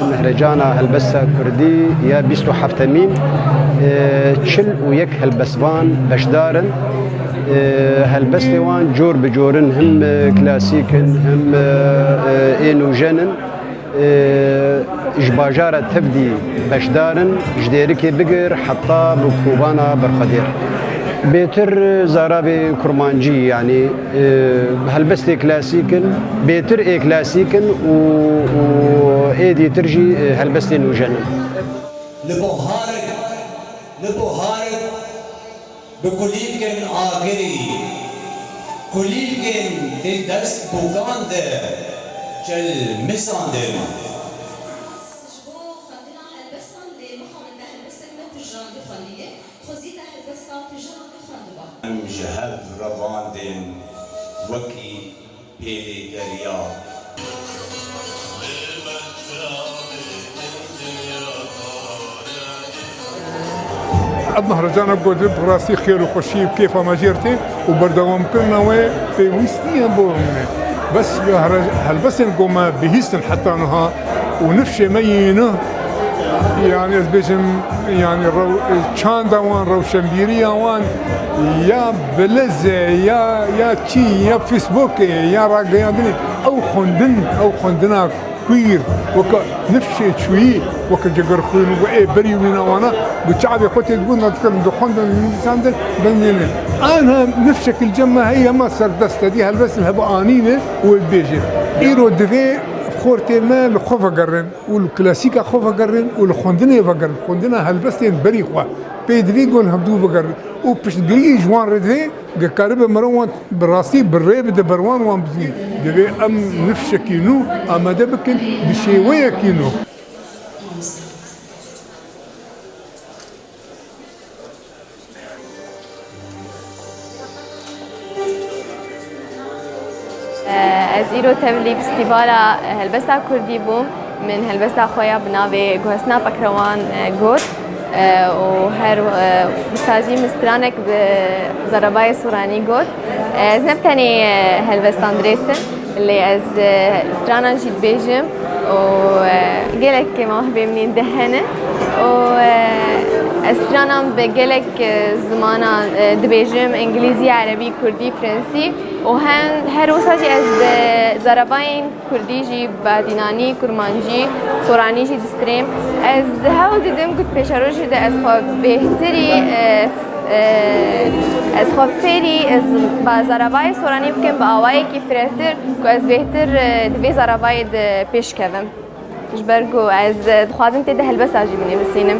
بن مهرجان هلبسة كردي يا بيستو حفتمين تشل ويك هلبسفان بشدارن هلبستوان جور بجورن هم كلاسيكن هم إنوجنن إجباجارة تبدي بشدارن جديركي بقر حتى بكوبانا برخدير بيتر زارابي كرمانجي يعني هلبستي كلاسيكن بيتر اي كلاسيكن و ايدي ترجي هلبستي نوجنن لبوهارك بكليكن آگری كليكن دي دست بوغان ده جل مسان ده ام جهب روان دين وكي بيلي دريا عندنا مهرجان قدر براسي خير وخشي بكيف ما جرتي وبردوام كلنا وين في ويستيا بورنا بس هالبس نقوم بهيستن حتى نها ونفشي مينه يعني بيجم يعني كان دوان روشنبيريا وان يا بلزة يا تشي يا فيسبوك يا راقيادني او خندنا كوير وك نفشي شوي وك جقر خوين وإيه بري وين وانا بتشعبي خوتي تقول نتكلم دخون ساندل بنينا انا نفشك الجمة هي ما صار دستة دي هالبس هبا انينه والبيجي ايرو دفي خورتي ما الخوفا قرن والكلاسيكا خوفا قرن والخندنا بقرن خندنا هالبستين بري خوا بيدفي قول هبدو بقرن وبش دقيقة جوان ردفي قارب مروان براسي بالريب ده بروان وان بزين دبي ام نفشك كينو اما دبكن بشيوية كينو از ایرو تبلی فستیوالا هلبستا کردی بوم من هلبستا خویا بناوی گوهسنا بکروان گود و هر مساجی مسترانک به زربای سورانی گود از نبتنی هلبستان درسن اللي از استرانا جيت بيجم و قالك ما هو بيمنين دهنه و استرانا بقالك زمانا دبيجم انجليزي عربي كردي فرنسي وهن هر وساجي از زرباين كردي جي باديناني كرمانجي سوراني جي دستريم از هاو ديدم قد بيشاروجي ده از خو بهتري از خفری از با زربای سورانی بکن با آوایی کی فراتر کو از بهتر دوی زربای پیش کردم. جبرگو از خوازم تده هلبس آجی منی بسینم.